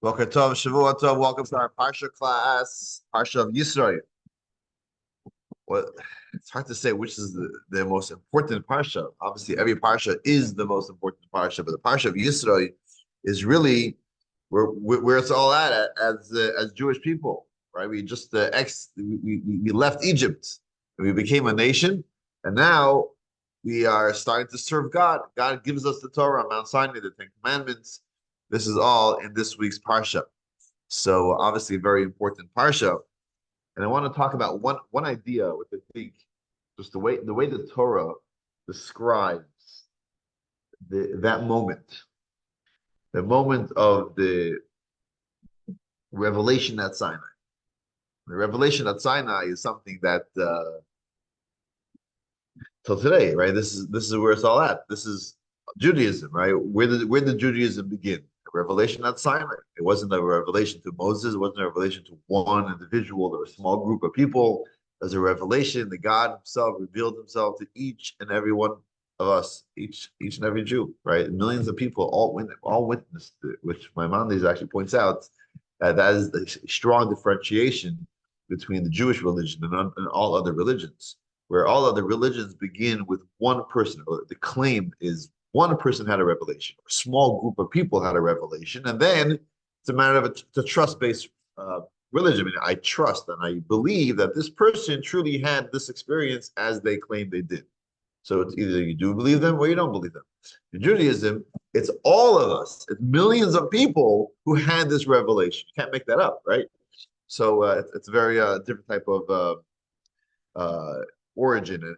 Boker Tov, Shavua Tov. Welcome to our Parsha class, Parsha of Yisro. Well, it's hard to say which is the most important Parsha. Obviously, every Parsha is the most important Parsha, but the Parsha of Yisro is really where it's all at as Jewish people, right? We just we left Egypt and we became a nation, and now we are starting to serve God. God gives us the Torah, Mount Sinai, the Ten Commandments. This is all in this week's Parsha. So obviously a very important parsha. And I want to talk about one idea, which I think just the way the Torah describes that moment, the moment of the revelation at Sinai. The revelation at Sinai is something that till today, right? This is where it's all at. This is Judaism, right? Where did Judaism begin? A revelation at Sinai. It wasn't a revelation to Moses. It wasn't a revelation to one individual or a small group of people. It was a revelation that God Himself revealed Himself to each and every one of us, each and every Jew, right? Millions of people all witnessed it, which Maimonides actually points out that is the strong differentiation between the Jewish religion and all other religions, where all other religions begin with one person. Or the claim is one person had a revelation, or a small group of people had a revelation, and then it's a matter of a trust-based religion. I mean, I trust and I believe that this person truly had this experience as they claim they did. So it's either you do believe them or you don't believe them. In Judaism, it's all of us, it's millions of people who had this revelation. You can't make that up, right? So it's a very different type of uh, origin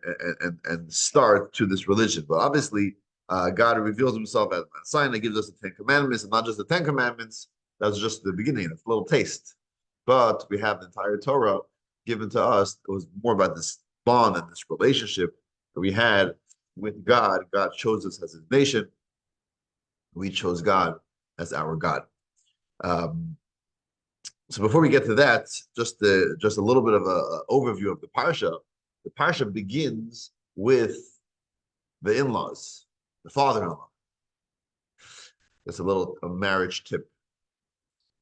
and start to this religion. But obviously, God reveals Himself as Mount Sinai, gives us the Ten Commandments, and not just the Ten Commandments. That's just the beginning. It's a little taste. But we have the entire Torah given to us. It was more about this bond and this relationship that we had with God. God chose us as His nation. We chose God as our God. Um, so before we get to that, just a little bit of a overview of the parsha. The parsha begins with the in-laws, the father-in-law. That's a marriage tip.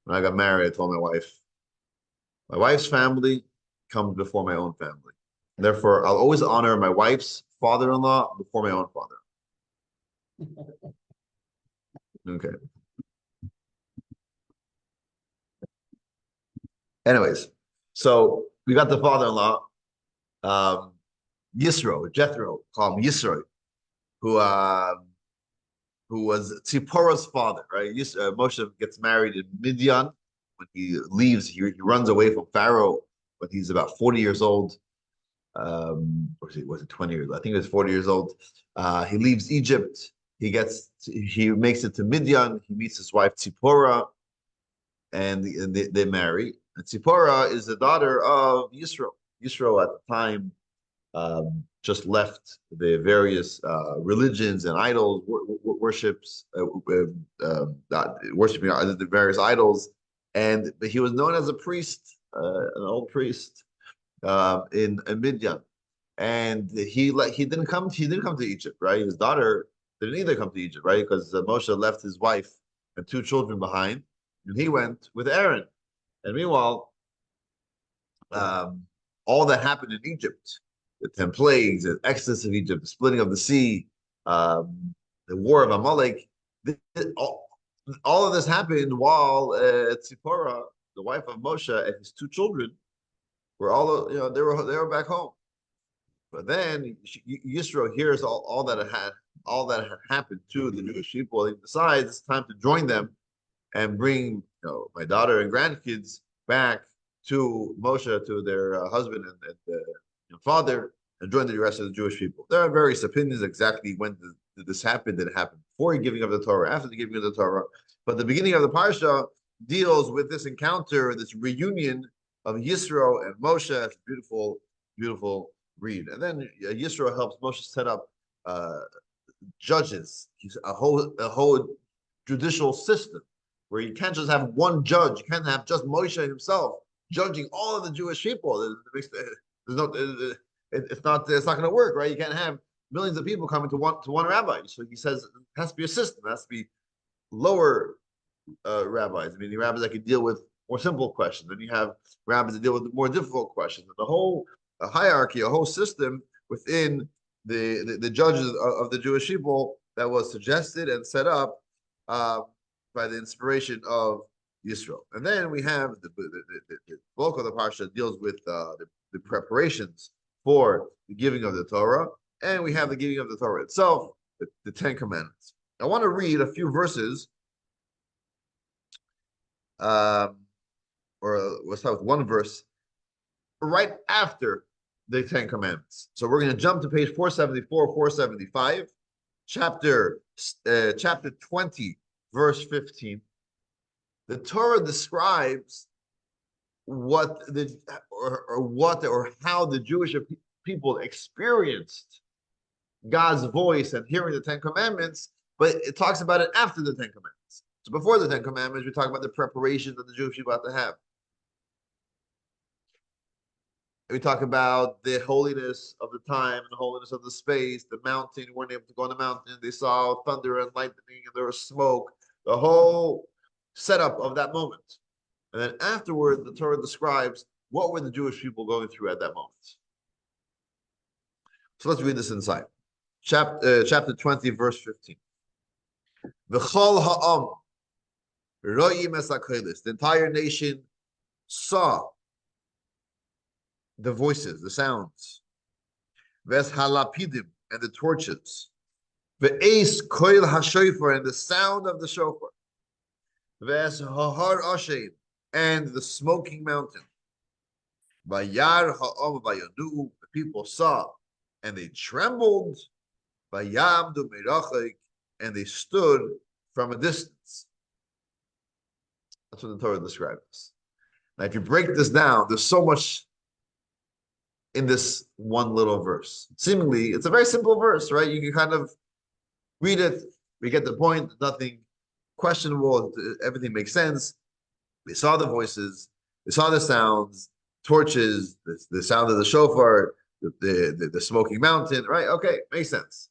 When I got married, I told my wife's family comes before my own family. Therefore, I'll always honor my wife's father-in-law before my own father. Okay. Anyways, so we got the father-in-law, um, Jethro, call him Yisro, who was Tzipporah's father, right? Moshe gets married in Midian when he leaves. He runs away from Pharaoh when he's about 40 years old. Was it 20 years? I think he was 40 years old. He leaves Egypt. He makes it to Midian. He meets his wife Tzipporah, and they marry. And Tzipporah is the daughter of Yisro. Yisro at the time just left the various religions and idols worshiping the various idols, and he was known as a priest, an old priest in Midian, and he didn't come to Egypt, right? His daughter didn't either come to Egypt, right? Because Moshe left his wife and two children behind, and he went with Aaron. And meanwhile, um, all that happened in Egypt, the 10 plagues, the exodus of Egypt, the splitting of the sea, the war of Amalek, all of this happened while Tzipporah, the wife of Moshe, and his two children were they were back home. But then Yisro hears all that had happened to the Jewish people. He decides it's time to join them and bring my daughter and grandkids back to Moshe, to their husband and father, and join the rest of the Jewish people. There are various opinions exactly when did this happen. Did it happen before the giving of the Torah, after the giving of the Torah? But the beginning of the parsha deals with this encounter, this reunion of Yisro and Moshe. It's a beautiful, beautiful read. And then Yisro helps Moshe set up judges, a whole judicial system where you can't just have one judge. You can't have just Moshe himself judging all of the Jewish people. It's not going to work, right? You can't have millions of people coming to one rabbi. So he says it has to be a system. It has to be lower rabbis. I mean, the rabbis that can deal with more simple questions. Then you have rabbis that deal with more difficult questions. And the whole hierarchy, a whole system within the judges of the Jewish people that was suggested and set up by the inspiration of Yisro. And then we have the bulk of the Parsha deals with the preparations for the giving of the Torah, and we have the giving of the Torah itself, the Ten Commandments. I want to read a few verses, or let's start with one verse right after the Ten Commandments. So we're going to jump to page 474, 475, chapter 20, verse 15. The Torah describes what or how the Jewish people experienced God's voice and hearing the Ten Commandments, but it talks about it after the Ten Commandments. So before the Ten Commandments, we talk about the preparation that the Jewish people have to have. We talk about the holiness of the time and the holiness of the space, the mountain, you weren't able to go on the mountain. They saw thunder and lightning and there was smoke, the whole setup of that moment. And then afterward, the Torah describes what were the Jewish people going through at that moment. So let's read this inside. Chapter 20, verse 15. V'chol ha'am ro'im es hakodesh. The entire nation saw the voices, the sounds. Ves halapidim, and the torches. Ve'es koil hashofar, and the sound of the shofar. Ves hahar ashem, and the smoking mountain. Vayar ha'am vayanu, the people saw, and they trembled. Vayamdu merachik, and they stood from a distance. That's what the Torah describes. Now, if you break this down, there's so much in this one little verse. Seemingly, it's a very simple verse, right? You can kind of read it, we get the point, nothing questionable, everything makes sense. They saw the voices, they saw the sounds, torches, the sound of the shofar, the smoking mountain, right? Okay, makes sense.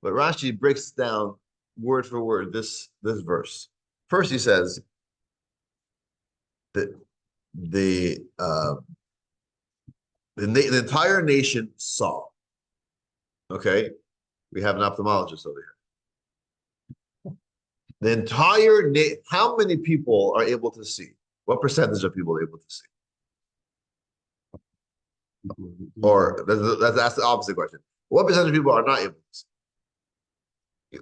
But Rashi breaks down word for word this verse. First, he says that the entire nation saw. Okay, we have an ophthalmologist over here. The entire how many people are able to see? What percentage of people are able to see? Or that's the opposite question. What percentage of people are not able to see?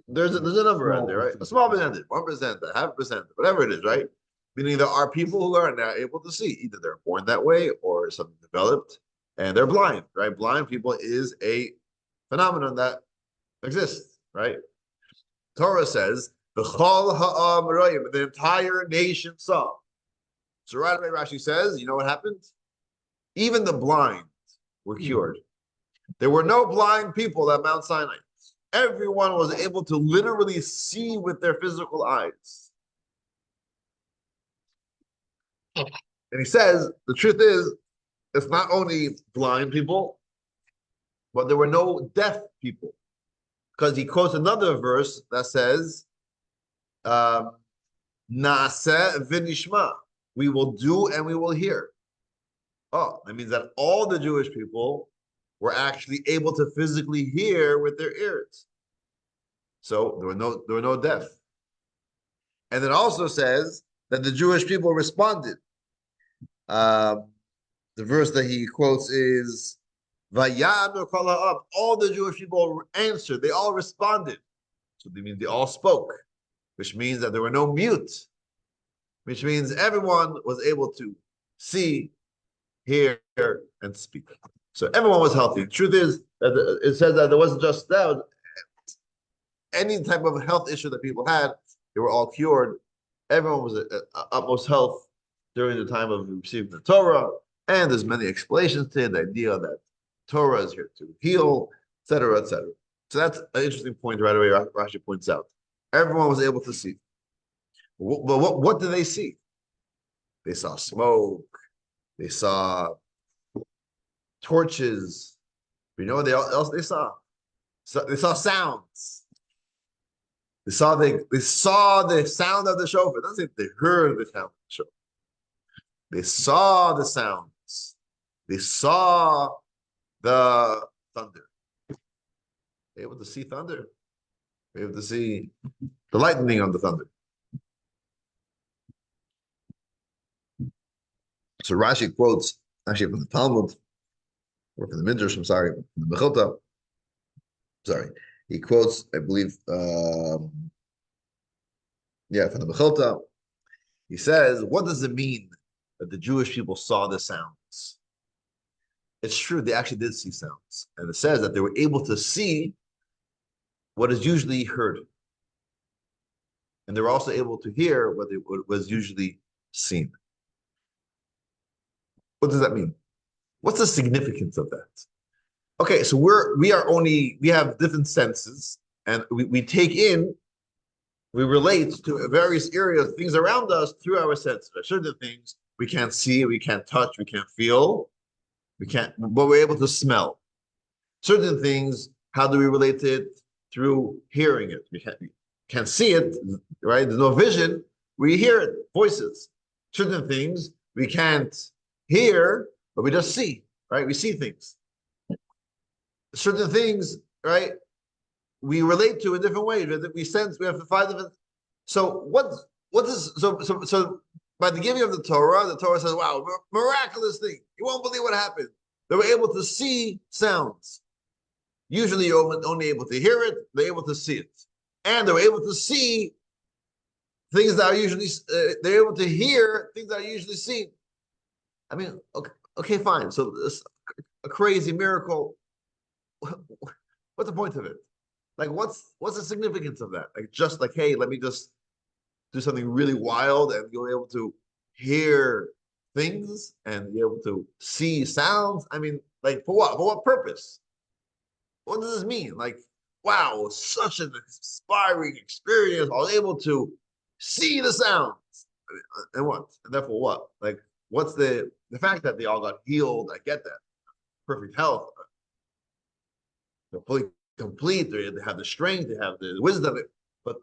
There's a number out there, right? A small percentage, 1%, half percent, whatever it is, right? Meaning there are people who are not able to see. Either they're born that way or something developed, and they're blind, right? Blind people is a phenomenon that exists, right? Torah says, "V'chol ha'am ro'im," the entire nation saw. So right away, Rashi says, you know what happened? Even the blind were cured. There were no blind people at Mount Sinai. Everyone was able to literally see with their physical eyes. And he says, the truth is, it's not only blind people, but there were no deaf people. Because he quotes another verse that says, Na'aseh v'nishma, we will do and we will hear. Oh, that means that all the Jewish people were actually able to physically hear with their ears. So there were no deaf. And it also says that the Jewish people responded. The verse that he quotes is Vayanu kol ha'am. All the Jewish people answered, they all responded. So they mean they all spoke, which means that there were no mute, which means everyone was able to see, hear, and speak. So everyone was healthy. The truth is that it says that there wasn't just that. Any type of health issue that people had, they were all cured. Everyone was at utmost health during the time of receiving the Torah. And there's many explanations to it, the idea that Torah is here to heal, etc., etc. So that's an interesting point right away. Rashi points out. Everyone was able to see. But what did they see? They saw smoke. They saw torches. You know what else they saw? So they saw sounds. They saw the sound of the shofar. It doesn't say they heard the sound of the shofar. They saw the sounds. They saw the thunder. They were able to see thunder. They were able to see the lightning on the thunder. So Rashi quotes actually from the Talmud or from the Midrash. I'm sorry, from the Mechilta. Sorry, he quotes, I believe, from the Mechilta. He says, "What does it mean that the Jewish people saw the sounds?" It's true; they actually did see sounds, and it says that they were able to see what is usually heard, and they were also able to hear what was usually seen. What does that mean? What's the significance of that? Okay, so we have different senses, and we take in, we relate to various areas, things around us through our senses. There are certain things we can't see, we can't touch, we can't feel, but we're able to smell. Certain things, how do we relate to it? Through hearing it. We can't see it, right? There's no vision. We hear it, voices. Certain things we can't hear, but we just see, right? We see things. Certain things, right? We relate to in different ways. We sense. We have 5 different. So what is so by the giving of the Torah says, "Wow, miraculous thing! You won't believe what happened." They were able to see sounds. Usually, you're only able to hear it. They're able to see it, and they were able to see things that are usually. They're able to hear things that are usually seen. I mean, okay, fine. So this a crazy miracle. What's the point of it? Like, what's the significance of that? Like, just like, hey, let me just do something really wild, and you'll be able to hear things and be able to see sounds. I mean, like, for what? For what purpose? What does this mean? Like, wow, such an inspiring experience. I was able to see the sounds. I mean, and what? And therefore, what? Like, what's the fact that they all got healed? I get that. Perfect health. They're fully complete. They have the strength. They have the wisdom. But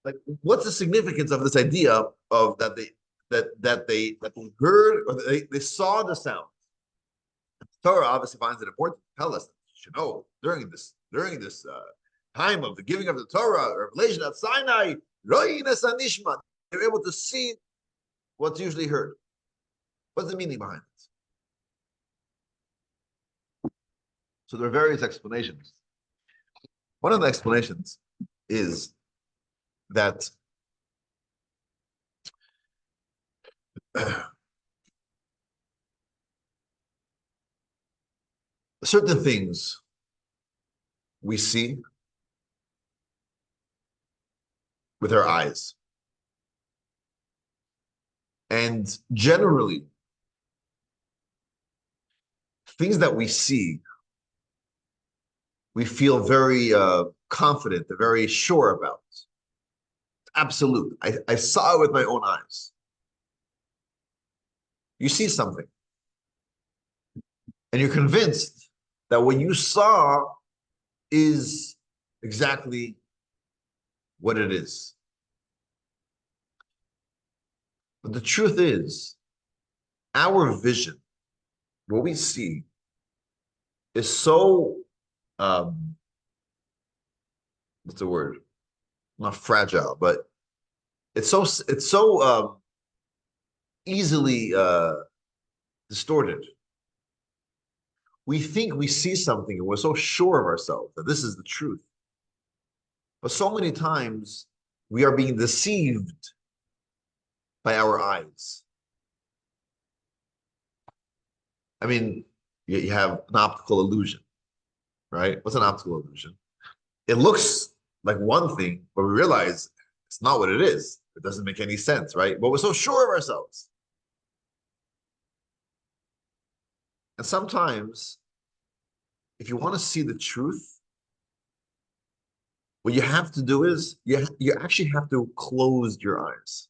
like, what's the significance of this idea of that they heard or they saw the sound? Torah obviously finds it important to tell us that you should know during this time of the giving of the Torah, revelation at Sinai, they're able to see what's usually heard. What's the meaning behind it? So there are various explanations. One of the explanations is that certain things we see with our eyes. And generally, things that we see, we feel very confident, very sure about. Absolute. I saw it with my own eyes. You see something, and you're convinced that what you saw is exactly what it is. But the truth is, our vision, what we see, is so what's the word? Not fragile, but it's so easily distorted. We think we see something and we're so sure of ourselves that this is the truth. But so many times we are being deceived by our eyes. I mean, you have an optical illusion, right? What's an optical illusion? It looks like one thing, but we realize it's not what it is. It doesn't make any sense, right? But we're so sure of ourselves. And sometimes, if you want to see the truth, what you have to do is you actually have to close your eyes.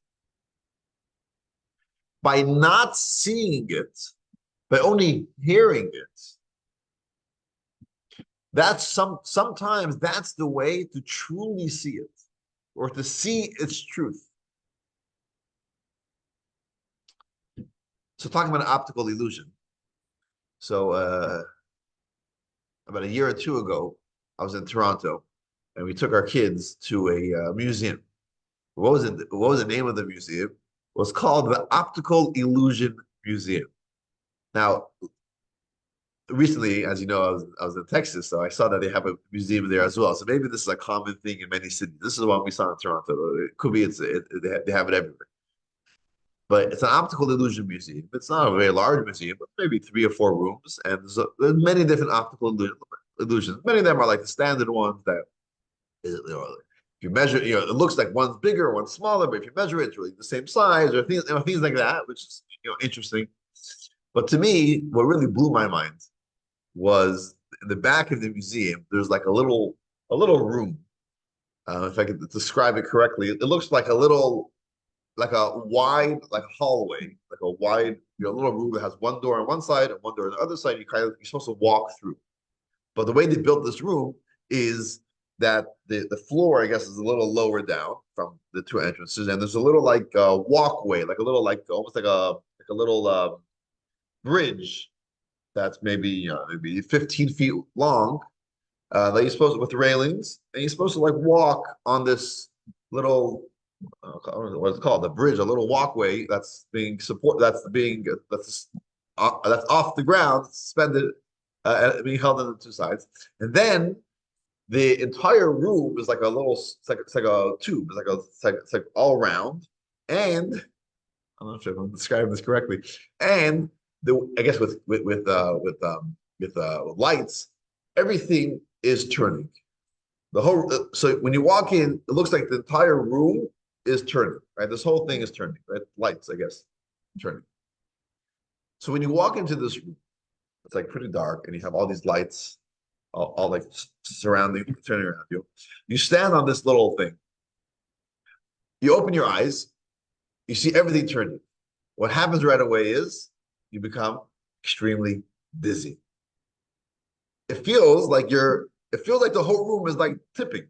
By not seeing it, by only hearing it, sometimes that's the way to truly see it. or to see its truth. So talking about an optical illusion. So about a year or two ago, I was in Toronto, and we took our kids to a museum. What was it? What was the name of the museum? It was called the Optical Illusion Museum. Now, recently, as you know, I was in Texas, so I saw that they have a museum there as well. So maybe this is a common thing in many cities. This is one we saw in Toronto. It could be they have it everywhere. But it's an optical illusion museum. It's not a very large museum, but maybe 3 or 4 rooms, and there's many different optical illusions. Many of them are like the standard ones that if you measure, it looks like one's bigger, one's smaller, but if you measure it, it's really the same size, or things like that, which is interesting. But to me, what really blew my mind was in the back of the museum. There's like a little room. If I could describe it correctly, it looks like like a wide, like a hallway, like a wide, little room that has one door on one side and one door on the other side. You're supposed to walk through. But the way they built this room is that the floor, I guess, is a little lower down from the two entrances, and there's a little like walkway, like a little like almost like a little bridge that's maybe 15 feet long, that you're supposed to, with railings, and you're supposed to like walk on this little I don't know what it's called, the bridge, a little walkway that's off the ground, suspended, being held on the two sides, and then the entire room is like a little, it's like a tube, it's like all round, and I'm not sure if I'm describing this correctly, and I guess with lights, everything is turning. So when you walk in, it looks like the entire room is turning, right? This whole thing is turning, right? Lights, I guess, turning. So when you walk into this room, it's like pretty dark, and you have all these lights, all like surrounding, turning around you. You stand on this little thing. You open your eyes, you see everything turning. What happens right away is you become extremely dizzy. It feels like the whole room is like tipping.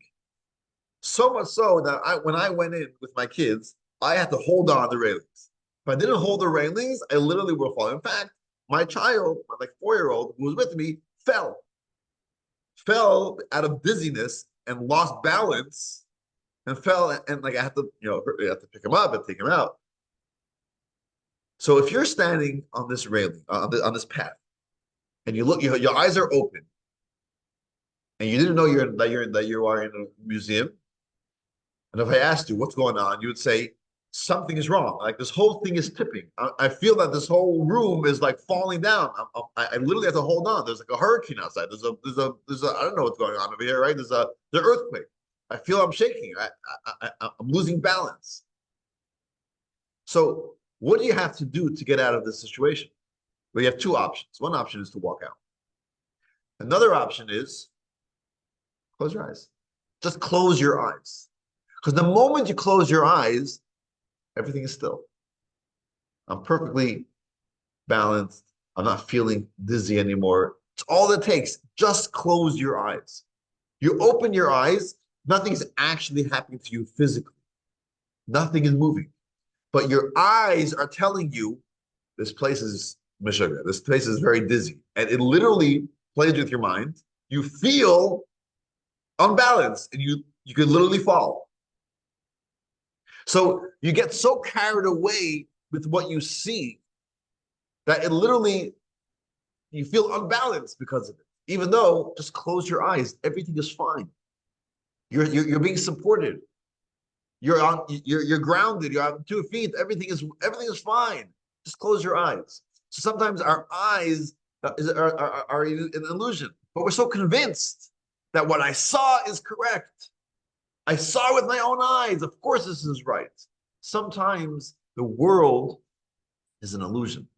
So much so that when I went in with my kids, I had to hold on the railings. If I didn't hold the railings, I literally would fall. In fact, my child, my like 4-year-old who was with me, fell out of dizziness and lost balance and fell, and like I have to, pick him up and take him out. So if you're standing on this railing, on this path, and you look, your eyes are open, and you didn't know that you are in a museum, and if I asked you what's going on, you would say something is wrong. Like this whole thing is tipping. I feel that this whole room is like falling down. I literally have to hold on. There's like a hurricane outside. There's a I don't know what's going on over here, right? There's the earthquake. I feel I'm shaking. I'm losing balance. So what do you have to do to get out of this situation? Well, you have two options. One option is to walk out. Another option is close your eyes. Just close your eyes. Because the moment you close your eyes, everything is still. I'm perfectly balanced. I'm not feeling dizzy anymore. It's all it takes. Just close your eyes. You open your eyes, nothing's actually happening to you physically. Nothing is moving. But your eyes are telling you this place is Meshuggah. This place is very dizzy. And it literally plays with your mind. You feel unbalanced, and you could literally fall. So you get so carried away with what you see that it literally, you feel unbalanced because of it. Even though, just close your eyes, everything is fine. You're being supported. You're grounded. You're on 2 feet. Everything is fine. Just close your eyes. So sometimes our eyes are an illusion, but we're so convinced that what I saw is correct. I saw with my own eyes. Of course, this is right. Sometimes the world is an illusion,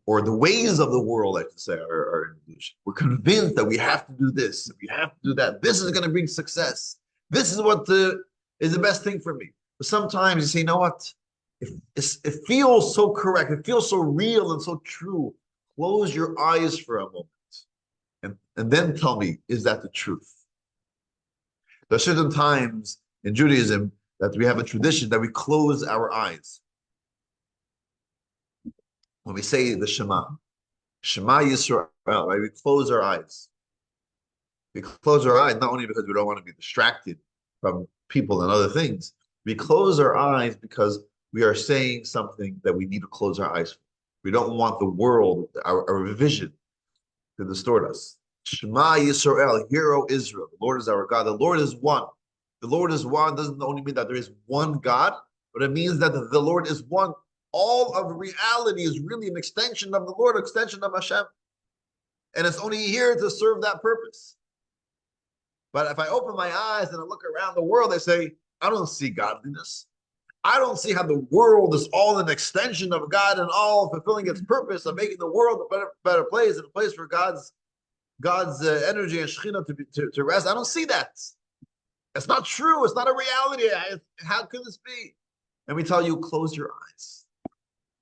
or the ways of the world, I should say, are an illusion. We're convinced that we have to do this, we have to do that. This is going to bring success. This is what is the best thing for me. But sometimes you say, you know what? It feels so correct. It feels so real and so true. Close your eyes for a moment, and then tell me, is that the truth? There are certain times in Judaism that we have a tradition that we close our eyes. When we say the Shema Yisro, right? We close our eyes. We close our eyes not only because we don't want to be distracted from people and other things. We close our eyes because we are saying something that we need to close our eyes for. We don't want the world, our vision, to distort us. Shema Yisrael, hear, O Israel. The Lord is our God. The Lord is one. The Lord is one doesn't only mean that there is one God, but it means that the Lord is one. All of reality is really an extension of the Lord, extension of Hashem. And it's only here to serve that purpose. But if I open my eyes and I look around the world, I say, I don't see godliness. I don't see how the world is all an extension of God and all fulfilling its purpose of making the world a better place and a place for God's energy and Shekhinah to rest. I don't see that. It's not true. It's not a reality. How could this be? And we tell you, close your eyes.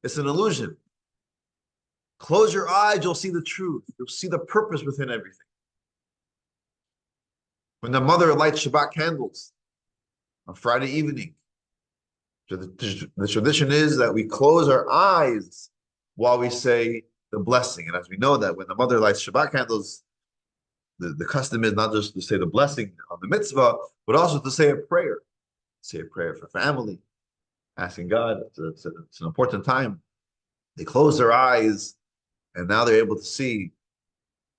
It's an illusion. Close your eyes, you'll see the truth. You'll see the purpose within everything. When the mother lights Shabbat candles on Friday evening, the tradition is that we close our eyes while we say the blessing. And as we know that when the mother lights Shabbat candles, the custom is not just to say the blessing on the mitzvah, but also to say a prayer. Say a prayer for family, asking God. It's an important time. They close their eyes, and now they're able to see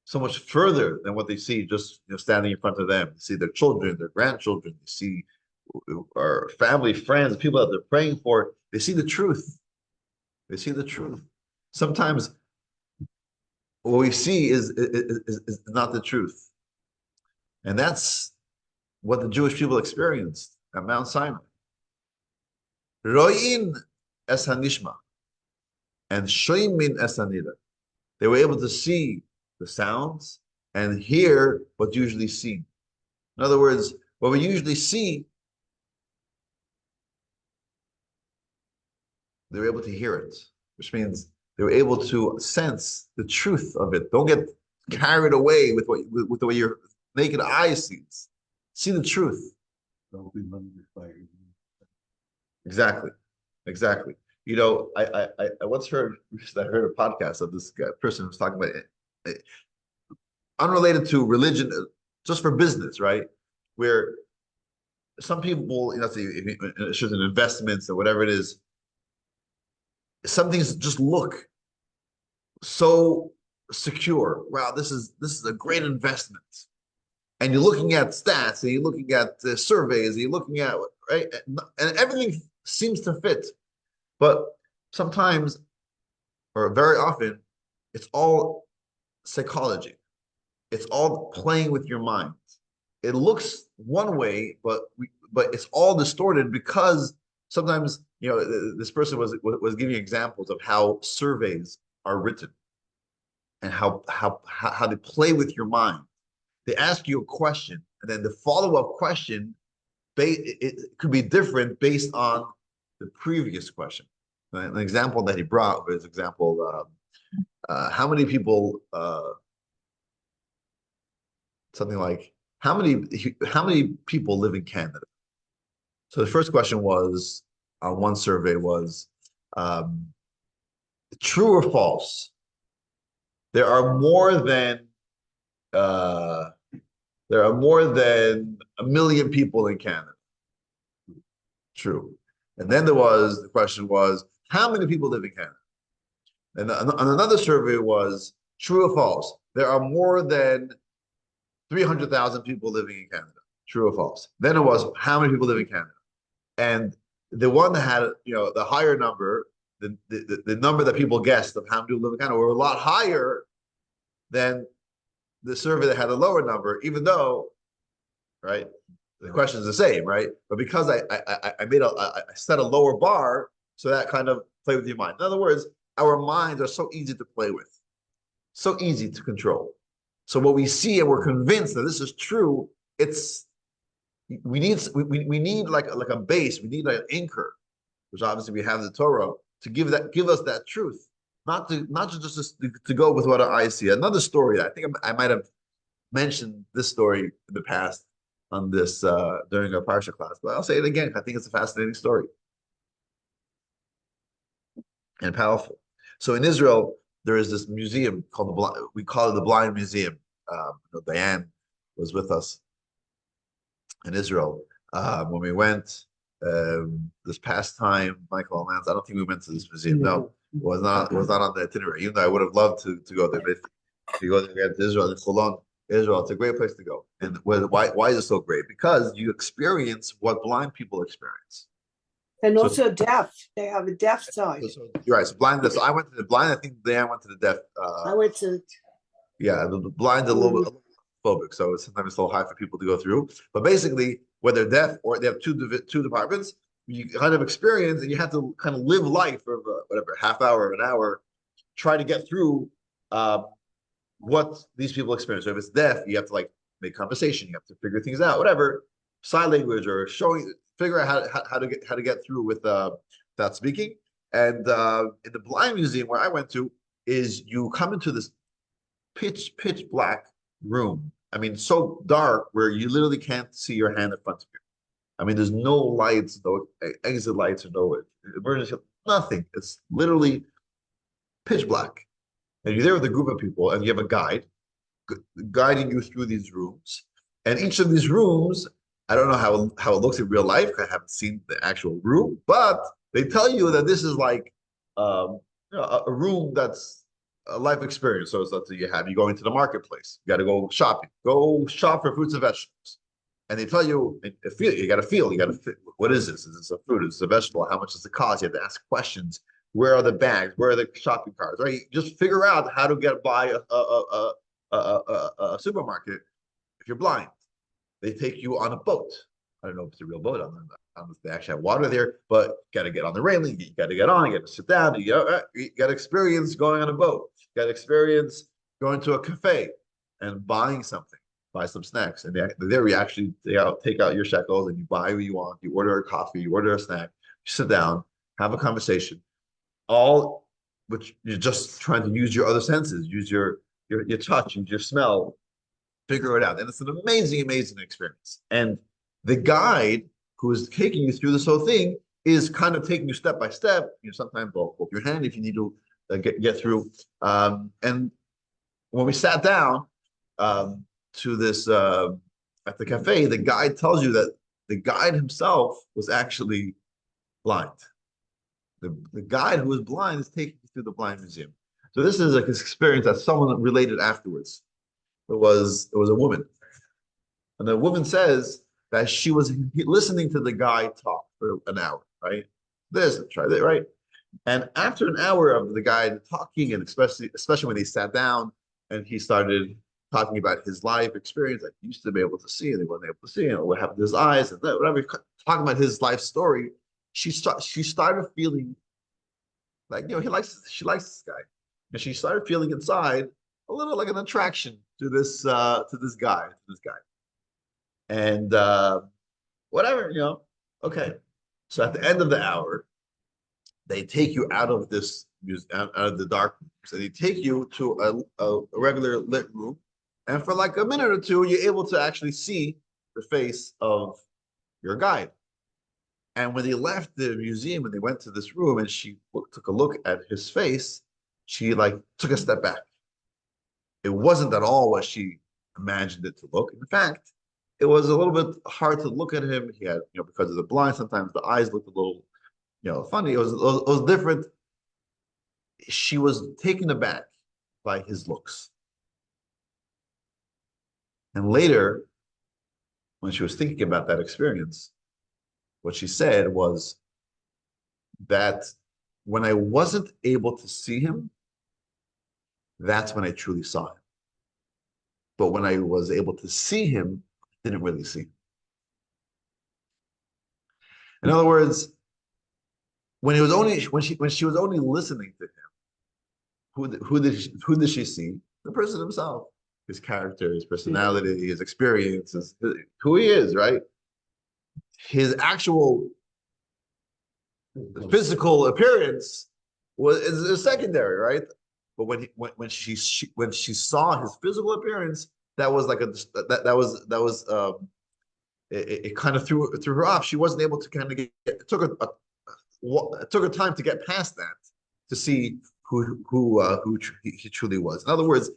so much further than what they see just standing in front of them. They see their children, their grandchildren. They see our family, friends, people that they're praying for. They see the truth. They see the truth. Sometimes what we see is not the truth. And that's what the Jewish people experienced at Mount Sinai. Ro'in es hanishma and shoimin es hanida. They were able to see the sounds and hear what's usually seen. In other words, what we usually see, they were able to hear it, which means they were able to sense the truth of it. Don't get carried away with the way your naked eye sees. See the truth. Exactly. I once heard a podcast of this person who was talking about it, unrelated to religion, just for business, right? Where some people, certain investments or whatever it is, some things just look so secure. Wow, this is a great investment. And you're looking at stats, and you're looking at surveys, and you're looking at, right? And everything seems to fit. But sometimes, or very often, it's all psychology. It's all playing with your mind. It looks one way, but it's all distorted because sometimes, this person was giving examples of how surveys are written and how they play with your mind. They ask you a question, and then the follow-up question, it could be different based on the previous question. An example that he brought was how many people, something like, how many people live in Canada? So the first question was, on one survey was, true or false? There are more than 1 million people in Canada. True. And then the question was, how many people live in Canada? And on another survey was, true or false? There are more than 300,000 people living in Canada. True or false? Then it was, how many people live in Canada? And the one that had, the higher number, the number that people guessed of how many people live in Canada were a lot higher than the survey that had a lower number, even though, right, the question is the same, right? But because I set a lower bar, so that kind of play with your mind. In other words, our minds are so easy to play with, so easy to control. So what we see and we're convinced that this is true, we need like a base, we need an anchor, which obviously we have the Torah to give us that truth, not just to go with what our eyes see. Another story, I think I might have mentioned this story in the past. on this during a Parsha class, but I'll say it again. I think it's a fascinating story and powerful. So in Israel, there is this museum called the Blind, we call it the Blind Museum. Diane was with us in Israel when we went this past time. Michael and Lance, I don't think we went to this museum. No, it was not on the itinerary. Even though I would have loved to go there, but if you go there again to Israel, in Cholon, Israel, it's a great place to go. And why is it so great? Because you experience what blind people experience. And also deaf. They have a deaf side. You're right. So blind. So I went to the blind. I think Diane went to the deaf. I went to. Yeah, the blind a little bit phobic, so sometimes it's a little hard for people to go through. But basically, whether deaf or they have two departments, you kind of experience, and you have to kind of live life for whatever half hour, an hour, try to get through what these people experience. So if it's deaf, you have to like make conversation, you have to figure things out, whatever, sign language or figure out how to get through without speaking. And in the blind museum where I went to, is you come into this pitch black room. I mean, so dark where you literally can't see your hand in front of you. I mean, there's no lights, no exit lights, or no emergency, nothing. It's literally pitch black. And you're there with a group of people, and you have a guide guiding you through these rooms. And each of these rooms, I don't know how it looks in real life. I haven't seen the actual room, but they tell you that this is like a room that's a life experience. So it's you go into the marketplace, you got to go shopping, go shop for fruits and vegetables, and they tell you you got to feel, what is this? Is this a fruit? Is this a vegetable? How much does it cost? You have to ask questions. Where are the bags? Where are the shopping carts? Right? You just figure out how to get by a supermarket if you're blind. They take you on a boat. I don't know if it's a real boat. I don't know if they actually have water there, but you got to get on the railing. You got to get on. You got to sit down. You got to experience going on a boat. You got to experience going to a cafe and buying something, buy some snacks. And there we actually take out your shekels and you buy what you want. You order a coffee, you order a snack, you sit down, have a conversation. All which you're just trying to use your other senses, use your touch, use your smell, figure it out. And it's an amazing, amazing experience. And the guide who is taking you through this whole thing is kind of taking you step by step. Sometimes they'll hold your hand if you need to get through. And when we sat down to this at the cafe, the guide tells you that the guide himself was actually blind. The guide who was blind is taking you through the blind museum. So this is like an experience that someone related afterwards. It was a woman. And the woman says that she was listening to the guy talk for an hour, right? Try that, right? And after an hour of the guy talking, and especially when he sat down and he started talking about his life experience, like he used to be able to see and he wasn't able to see, and what happened to his eyes, and whatever, talking about his life story, she started feeling like, she likes this guy. And she started feeling inside a little like an attraction to this guy. And whatever, okay. So at the end of the hour, they take you out of this out of the dark room. So they take you to a regular lit room. And for like a minute or two, you're able to actually see the face of your guide. And when they left the museum and they went to this room and she took a look at his face, she like took a step back. It wasn't at all what she imagined it to look. In fact, it was a little bit hard to look at him. He had, because of the blind, sometimes the eyes looked a little, funny. It was different. She was taken aback by his looks. And later, when she was thinking about that experience, what she said was that when I wasn't able to see him, that's when I truly saw him. But when I was able to see him, I didn't really see him. In other words, when she was only listening to him, who did she see? The person himself, his character, his personality, his experiences, who he is, right? His actual physical appearance is secondary, right? But when she saw his physical appearance, that was like it kind of threw her off. She wasn't able to kind of it took it took her time to get past that to see who he truly was. In other words,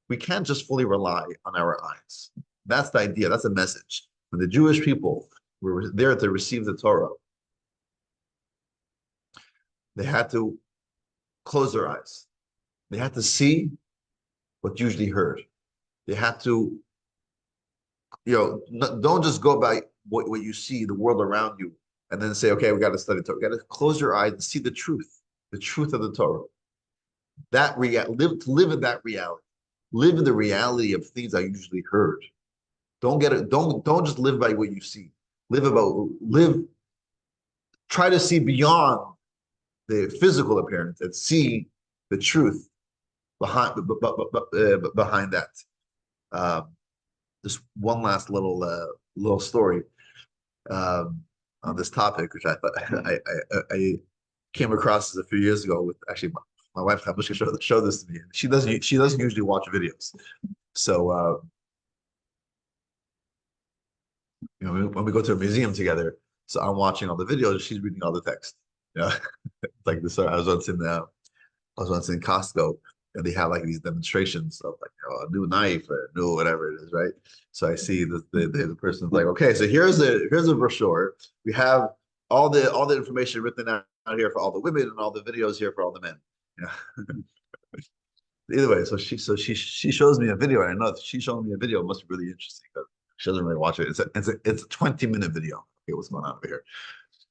we can't just fully rely on our eyes. That's the idea. That's the message. When the Jewish people were there to receive the Torah, they had to close their eyes. They had to see what usually heard. They had to, don't just go by what you see, the world around you, and then say, okay, we got to study Torah. We got to close your eyes and see the truth of the Torah. Live in that reality. Live in the reality of things I usually heard. Don't get it. Don't just live by what you see. Live. Try to see beyond the physical appearance and see the truth behind that. Just one last little story on this topic, which I came across a few years ago with actually my wife Tabushka showed this to me. She doesn't usually watch videos, so when we go to a museum together, so I'm watching all the videos, she's reading all the text. Like this. I was once in Costco, and they have like these demonstrations of like a new knife or a new whatever it is, right? So I see the person's like, okay, so here's a brochure. We have all the information written out here for all the women and all the videos here for all the men. Either way, so she shows me a video, and I know if she's showing me a video, it must be really interesting because she doesn't really watch it. It's a 20-minute video. Okay, what's going on over here?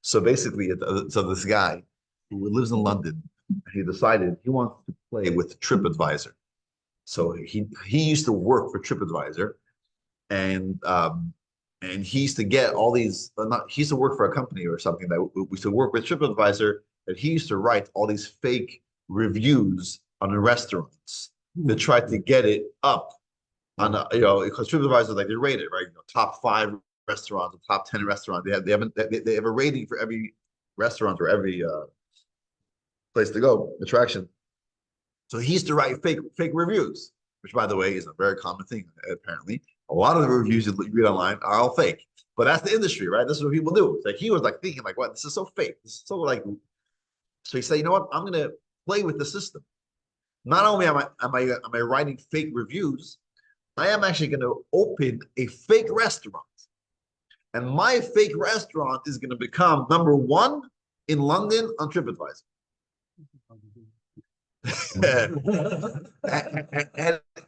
So basically, so this guy who lives in London, he decided he wants to play with TripAdvisor. So he used to work for TripAdvisor, and he used to get all these. He used to work for a company or something that we used to work with TripAdvisor, and he used to write all these fake reviews on the restaurants to try to get it up on because TripAdvisor, like, they rate it, right? Top 5 restaurants, top 10 restaurants. They have a rating for every restaurant or every place to go, attraction. So he used to write fake reviews, which, by the way, is a very common thing. Apparently, a lot of the reviews you read online are all fake. But that's the industry, right? This is what people do. It's like he was like thinking, like, what? This is so fake. This is so like. So he said, you know what? I'm gonna play with the system. Not only am I writing fake reviews, I am actually going to open a fake restaurant, and my fake restaurant is going to become #1 in London on TripAdvisor.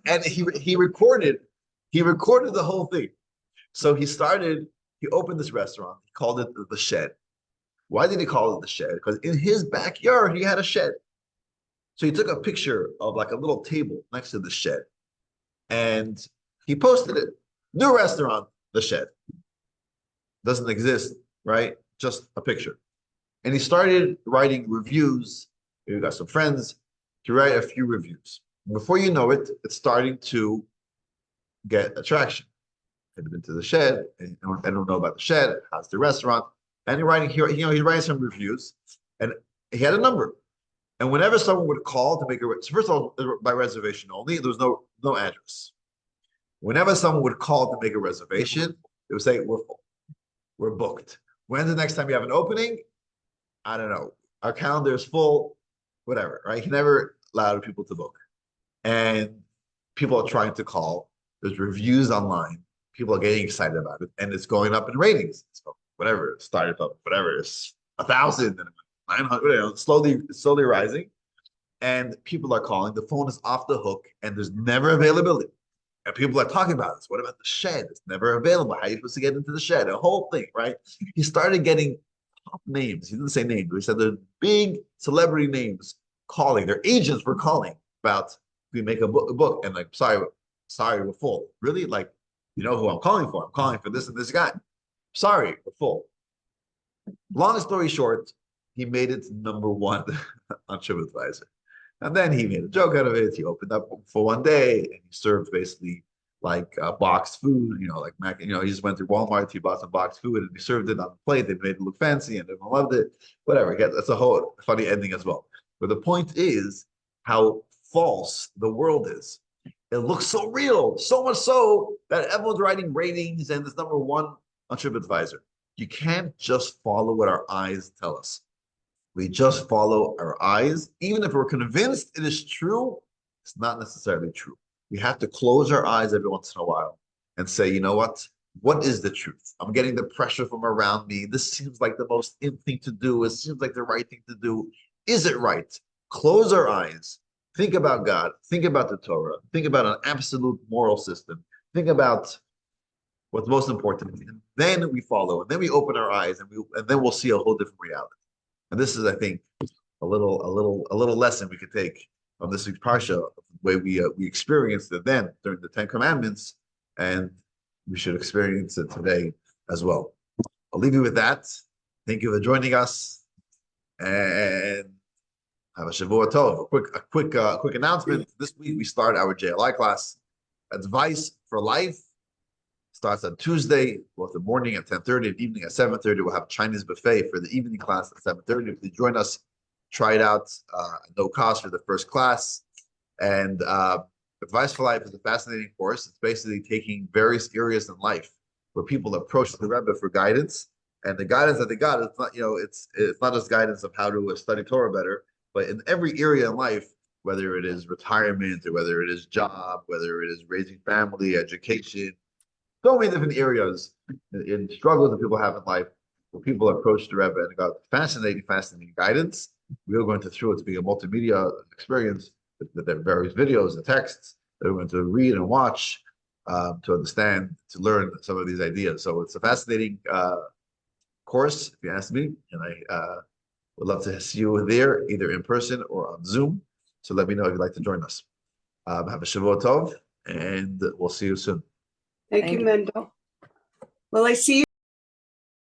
and he recorded the whole thing. So he opened this restaurant. He called it the Shed. Why did he call it the Shed? Because in his backyard he had a shed. So he took a picture of like a little table next to the shed, and he posted it. New restaurant, the Shed. Doesn't exist, right? Just a picture. And he started writing reviews. We got some friends to write a few reviews. Before you know it, it's starting to get attraction. I've been to the Shed, and I don't know about the Shed. How's the restaurant? And he's writing some reviews, and he had a number. And whenever someone would call to make so first of all, by reservation only, there was no address. Whenever someone would call to make a reservation, they would say, we're full. We're booked. When's the next time you have an opening? I don't know. Our calendar is full, whatever, right? He never allowed people to book. And people are trying to call. There's reviews online. People are getting excited about it. And it's going up in ratings. So whatever, it started up, whatever, it's 1,000 and 900, slowly rising. And people are calling. The phone is off the hook, and there's never availability. And people are talking about this. What about the Shed? It's never available. How are you supposed to get into the Shed? A whole thing, right? He started getting top names. He didn't say names, but he said the big celebrity names calling. Their agents were calling about, we make a book. And like, sorry, we're full. Really? Like, you know who I'm calling for? I'm calling for this and this guy. Sorry, we're full. Long story short, he made it #1 on TripAdvisor. And then he made a joke out of it. He opened up for one day, and he served basically like boxed food, like mac. He just went to Walmart, he bought some boxed food, and he served it on the plate. They made it look fancy, and everyone loved it. Whatever. That's a whole funny ending as well. But the point is how false the world is. It looks so real, so much so that everyone's writing ratings, and it's #1 on TripAdvisor. You can't just follow what our eyes tell us. We just follow our eyes. Even if we're convinced it is true, it's not necessarily true. We have to close our eyes every once in a while and say, you know what? What is the truth? I'm getting the pressure from around me. This seems like the most in thing to do. It seems like the right thing to do. Is it right? Close our eyes. Think about God. Think about the Torah. Think about an absolute moral system. Think about what's most important. And then we follow. And then we open our eyes and then we'll see a whole different reality. And this is, I think, a little lesson we could take from this week's Parsha, the way we experienced it then during the Ten Commandments, and we should experience it today as well. I'll leave you with that. Thank you for joining us, and have a Shavua Tov. A quick announcement. This week we start our JLI class, Advice for Life. Starts on Tuesday, both the morning at 10:30 and evening at 7:30. We'll have a Chinese buffet for the evening class at 7:30. If you join us, try it out, no cost for the first class. And Advice for Life is a fascinating course. It's basically taking various areas in life where people approach the Rebbe for guidance. And the guidance that they got, it's not, it's not just guidance of how to study Torah better, but in every area in life, whether it is retirement or whether it is job, whether it is raising family, education, so many different areas in struggles that people have in life where people approach the Rebbe and got fascinating guidance. We are going to through it to be a multimedia experience with their various videos and texts that we're going to read and watch to understand, to learn some of these ideas. So it's a fascinating course, if you ask me, and I would love to see you there, either in person or on Zoom. So let me know if you'd like to join us. Have a Shavua Tov, and we'll see you soon. Thank you, Mendel. Well, I see you.